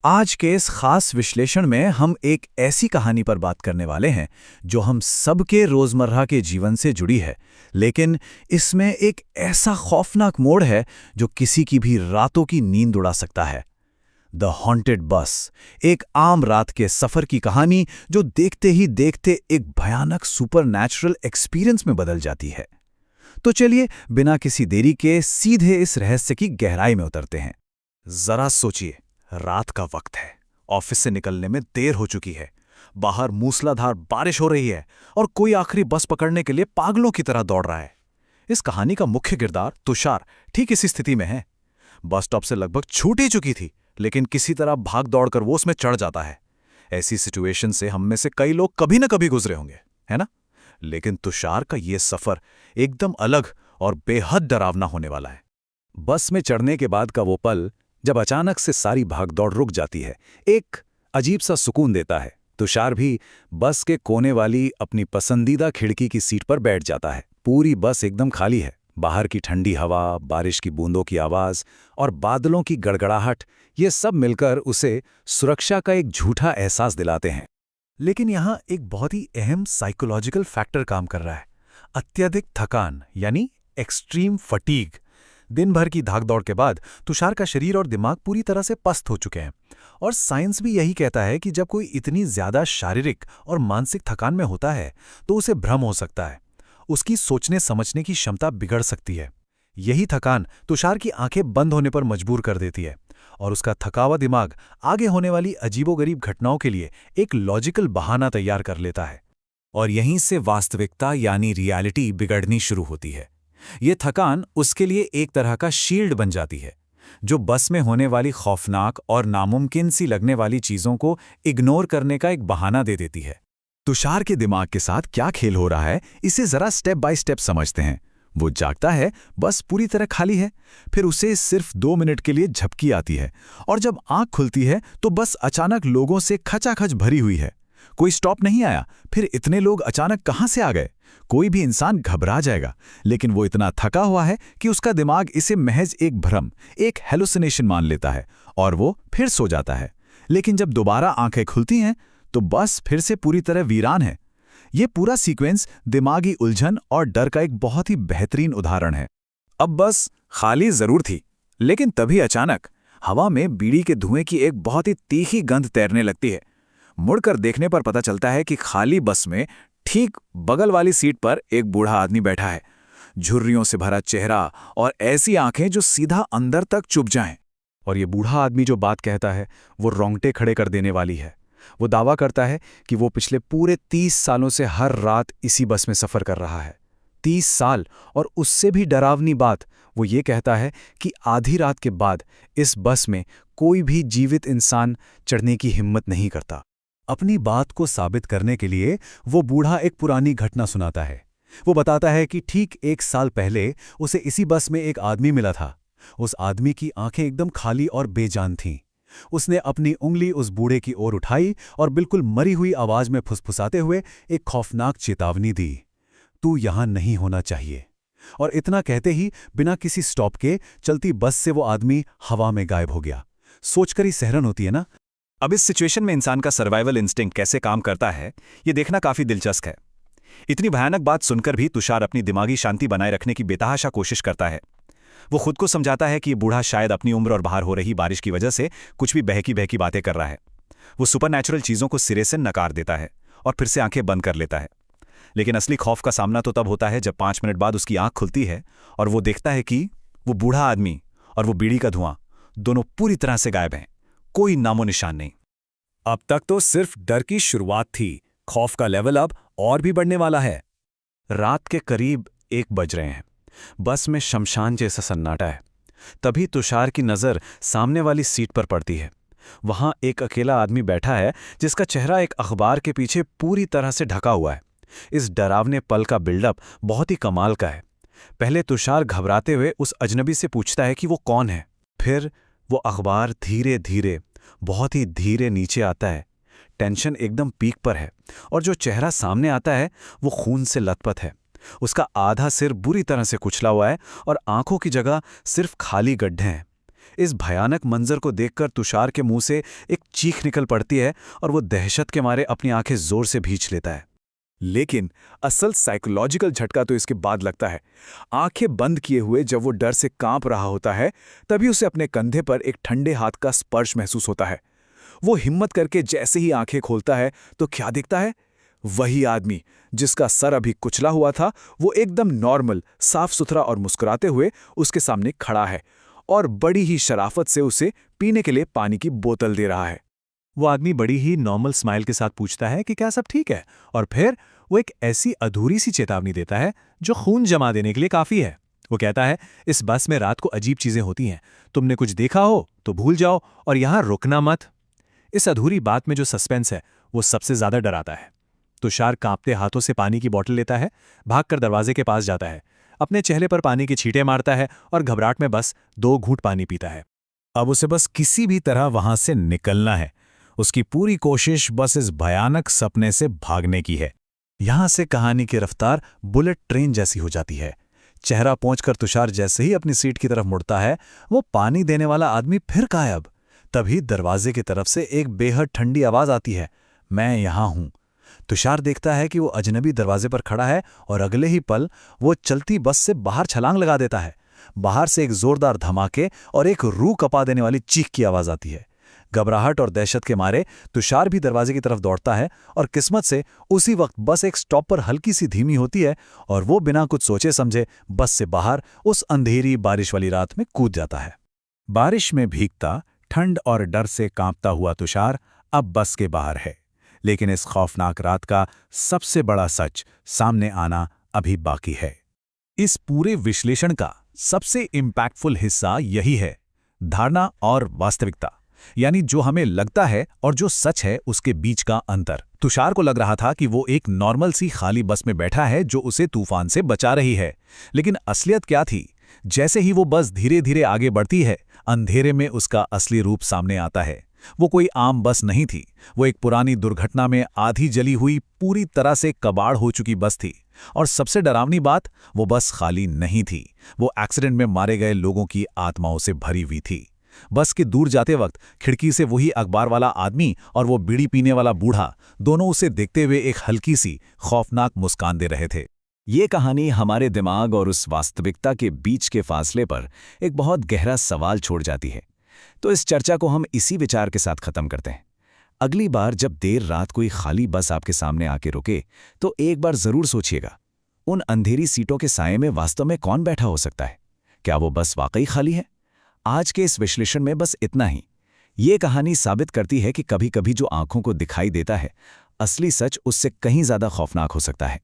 आज के इस खास विश्लेषण में हम एक ऐसी कहानी पर बात करने वाले हैं जो हम सबके रोजमर्रा के जीवन से जुड़ी है, लेकिन इसमें एक ऐसा खौफनाक मोड़ है जो किसी की भी रातों की नींद उड़ा सकता है। द हॉन्टेड बस, एक आम रात के सफर की कहानी जो देखते ही देखते एक भयानक सुपरनैचुरल एक्सपीरियंस में बदल जाती है। तो चलिए बिना किसी देरी के सीधे इस रहस्य की गहराई में उतरते हैं। जरा सोचिए, रात का वक्त है, ऑफिस से निकलने में देर हो चुकी है, बाहर मूसलाधार बारिश हो रही है और कोई आखिरी बस पकड़ने के लिए पागलों की तरह दौड़ रहा है। इस कहानी का मुख्य किरदार तुषार ठीक इसी स्थिति में है। बस स्टॉप से लगभग छूट ही चुकी थी, लेकिन किसी तरह भाग दौड़कर वो उसमें चढ़ जाता है। ऐसी सिचुएशन से हम में से कई लोग कभी न कभी गुजरे होंगे, है ना? लेकिन तुषार का ये सफर एकदम अलग और बेहद डरावना होने वाला है। बस में चढ़ने के बाद का वो पल जब अचानक से सारी भागदौड़ रुक जाती है, एक अजीब सा सुकून देता है। तुषार भी बस के कोने वाली अपनी पसंदीदा खिड़की की सीट पर बैठ जाता है। पूरी बस एकदम खाली है। बाहर की ठंडी हवा, बारिश की बूंदों की आवाज और बादलों की गड़गड़ाहट, ये सब मिलकर उसे सुरक्षा का एक झूठा एहसास दिलाते हैं। लेकिन यहाँ एक बहुत ही अहम साइकोलॉजिकल फैक्टर काम कर रहा है। अत्यधिक थकान, यानी एक्सट्रीम फटीग। दिन भर की भागदौड़ के बाद तुषार का शरीर और दिमाग पूरी तरह से पस्त हो चुके हैं, और साइंस भी यही कहता है कि जब कोई इतनी ज्यादा शारीरिक और मानसिक थकान में होता है तो उसे भ्रम हो सकता है। उसकी सोचने समझने की क्षमता बिगड़ सकती है। यही थकान तुषार की आंखें बंद होने पर मजबूर कर देती है, और उसका थका हुआ दिमाग आगे होने वाली अजीबोगरीब घटनाओं के लिए एक लॉजिकल बहाना तैयार कर लेता है। और यहीं से वास्तविकता यानी रियलिटी बिगड़नी शुरू होती है। ये थकान उसके लिए एक तरह का शील्ड बन जाती है, जो बस में होने वाली खौफनाक और नामुमकिन सी लगने वाली चीजों को इग्नोर करने का एक बहाना दे देती है। तुषार के दिमाग के साथ क्या खेल हो रहा है, इसे जरा स्टेप बाय स्टेप समझते हैं। वो जागता है, बस पूरी तरह खाली है। फिर उसे सिर्फ 2 मिनट के लिए झपकी आती है, और जब आंख खुलती है तो बस अचानक लोगों से खचाखच भरी हुई है। कोई स्टॉप नहीं आया। फिर इतने लोग अचानक कहां से आ गए? कोई भी इंसान घबरा जाएगा, लेकिन वो इतना थका हुआ है कि उसका दिमाग इसे महज एक भ्रम, एक हेलुसिनेशन मान लेता है, और वो फिर सो जाता है। लेकिन जब दोबारा आंखें खुलती हैं तो बस फिर से पूरी तरह वीरान है। ये पूरा सीक्वेंस दिमागी उलझन और डर का एक बहुत ही बेहतरीन उदाहरण है। अब बस खाली जरूर थी, लेकिन तभी अचानक हवा में बीड़ी के धुएं की एक बहुत ही तीखी गंध तैरने लगती है। मुड़कर देखने पर पता चलता है कि खाली बस में ठीक बगल वाली सीट पर एक बूढ़ा आदमी बैठा है। झुर्रियों से भरा चेहरा और ऐसी आंखें जो सीधा अंदर तक चुभ जाएं। और ये बूढ़ा आदमी जो बात कहता है वो रोंगटे खड़े कर देने वाली है। वो दावा करता है कि वो पिछले पूरे 30 सालों से हर रात इसी बस में सफर कर रहा है। 30 साल, और उससे भी डरावनी बात, वो ये कहता है कि आधी रात के बाद इस बस में कोई भी जीवित इंसान चढ़ने की हिम्मत नहीं करता। अपनी बात को साबित करने के लिए वो बूढ़ा एक पुरानी घटना सुनाता है। वो बताता है कि ठीक 1 साल पहले उसे इसी बस में एक आदमी मिला था। उस आदमी की आंखें एकदम खाली और बेजान थीं। उसने अपनी उंगली उस बूढ़े की ओर उठाई और बिल्कुल मरी हुई आवाज में फुसफुसाते हुए एक खौफनाक चेतावनी दी, तू यहां नहीं होना चाहिए। और इतना कहते ही बिना किसी स्टॉप के चलती बस से वो आदमी हवा में गायब हो गया। सोचकर ही सहरन होती है ना? अब इस सिचुएशन में इंसान का सर्वाइवल इंस्टिंक्ट कैसे काम करता है, ये देखना काफी दिलचस्प है। इतनी भयानक बात सुनकर भी तुषार अपनी दिमागी शांति बनाए रखने की बेतहाशा कोशिश करता है। वो खुद को समझाता है कि ये बूढ़ा शायद अपनी उम्र और बाहर हो रही बारिश की वजह से कुछ भी बहकी बहकी बातें कर रहा है। वो सुपरनैचुरल चीजों को सिरे से नकार देता है और फिर से आंखें बंद कर लेता है। लेकिन असली खौफ का सामना तो तब होता है जब 5 मिनट बाद उसकी आंख खुलती है और वो देखता है कि वो बूढ़ा आदमी और वो बीड़ी का धुआं दोनों पूरी तरह से गायब हैं। कोई नामो निशान नहीं। अब तक तो सिर्फ डर की शुरुआत थी, खौफ का लेवल अब और भी बढ़ने वाला है। रात के करीब 1 बज रहे हैं। बस में शमशान जैसा सन्नाटा है। तभी तुषार की नज़र सामने वाली सीट पर पड़ती है। वहां एक अकेला आदमी बैठा है जिसका चेहरा एक अखबार के पीछे पूरी तरह से ढका हुआ है। इस डरावने पल का बिल्डअप बहुत ही कमाल का है। पहले तुषार घबराते हुए उस अजनबी से पूछता है कि वो कौन है। फिर वो अखबार धीरे धीरे, बहुत ही धीरे नीचे आता है। टेंशन एकदम पीक पर है, और जो चेहरा सामने आता है वो खून से लथपथ है। उसका आधा सिर बुरी तरह से कुचला हुआ है और आंखों की जगह सिर्फ खाली गड्ढे हैं। इस भयानक मंजर को देखकर तुषार के मुंह से एक चीख निकल पड़ती है और वो दहशत के मारे अपनी आंखें जोर से भींच लेता है। लेकिन असल साइकोलॉजिकल झटका तो इसके बाद लगता है। आंखें बंद किए हुए जब वो डर से कांप रहा होता है, तभी उसे अपने कंधे पर एक ठंडे हाथ का स्पर्श महसूस होता है। वो हिम्मत करके जैसे ही आंखें खोलता है तो क्या दिखता है? वही आदमी जिसका सर अभी कुचला हुआ था, वो एकदम नॉर्मल, साफ सुथरा और मुस्कुराते हुए उसके सामने खड़ा है और बड़ी ही शराफत से उसे पीने के लिए पानी की बोतल दे रहा है। वो आदमी बड़ी ही नॉर्मल स्माइल के साथ पूछता है कि क्या सब ठीक है, और फिर वो एक ऐसी अधूरी सी चेतावनी देता है जो खून जमा देने के लिए काफी है। वो कहता है, इस बस में रात को अजीब चीजें होती हैं, तुमने कुछ देखा हो तो भूल जाओ और यहां रुकना मत। इस अधूरी बात में जो सस्पेंस है वो सबसे ज्यादा डराता है। तुषार कांपते हाथों से पानी की बोतल लेता है, भागकर दरवाजे के पास जाता है, अपने चेहरे पर पानी के छींटे मारता है और घबराहट में बस 2 घूंट पानी पीता है। अब उसे बस किसी भी तरह वहां से निकलना है। उसकी पूरी कोशिश बस इस भयानक सपने से भागने की है। यहां से कहानी की रफ्तार बुलेट ट्रेन जैसी हो जाती है। चेहरा पहुंचकर तुषार जैसे ही अपनी सीट की तरफ मुड़ता है, वो पानी देने वाला आदमी फिर गायब। तभी दरवाजे की तरफ से एक बेहद ठंडी आवाज आती है, मैं यहां हूं। तुषार देखता है कि वो अजनबी दरवाजे पर खड़ा है और अगले ही पल वो चलती बस से बाहर छलांग लगा देता है। बाहर से एक जोरदार धमाके और एक रूह कपा देने वाली चीख की आवाज आती है। घबराहट और दहशत के मारे तुषार भी दरवाजे की तरफ दौड़ता है और किस्मत से उसी वक्त बस एक स्टॉप पर हल्की सी धीमी होती है और वो बिना कुछ सोचे समझे बस से बाहर उस अंधेरी बारिश वाली रात में कूद जाता है। बारिश में भीगता, ठंड और डर से कांपता हुआ तुषार अब बस के बाहर है, लेकिन इस खौफनाक रात का सबसे बड़ा सच सामने आना अभी बाकी है। इस पूरे विश्लेषण का सबसे इम्पैक्टफुल हिस्सा यही है, धारणा और वास्तविकता, यानी जो हमें लगता है और जो सच है उसके बीच का अंतर। तुषार को लग रहा था कि वो एक नॉर्मल सी खाली बस में बैठा है जो उसे तूफान से बचा रही है, लेकिन असलियत क्या थी? जैसे ही वो बस धीरे धीरे आगे बढ़ती है, अंधेरे में उसका असली रूप सामने आता है। वो कोई आम बस नहीं थी, वो एक पुरानी दुर्घटना में आधी जली हुई, पूरी तरह से कबाड़ हो चुकी बस थी। और सबसे डरावनी बात, वो बस खाली नहीं थी, वो एक्सीडेंट में मारे गए लोगों की आत्माओं से भरी हुई थी। बस के दूर जाते वक्त खिड़की से वही अखबार वाला आदमी और वो बीड़ी पीने वाला बूढ़ा दोनों उसे देखते हुए एक हल्की सी खौफनाक मुस्कान दे रहे थे। ये कहानी हमारे दिमाग और उस वास्तविकता के बीच के फासले पर एक बहुत गहरा सवाल छोड़ जाती है। तो इस चर्चा को हम इसी विचार के साथ खत्म करते हैं। अगली बार जब देर रात कोई खाली बस आपके सामने आके रुके, तो एक बार जरूर सोचिएगा, उन अंधेरी सीटों के साये में वास्तव में कौन बैठा हो सकता है? क्या वो बस वाकई खाली है? आज के इस विश्लेषण में बस इतना ही। ये कहानी साबित करती है कि कभी-कभी जो आंखों को दिखाई देता है, असली सच उससे कहीं ज्यादा खौफनाक हो सकता है।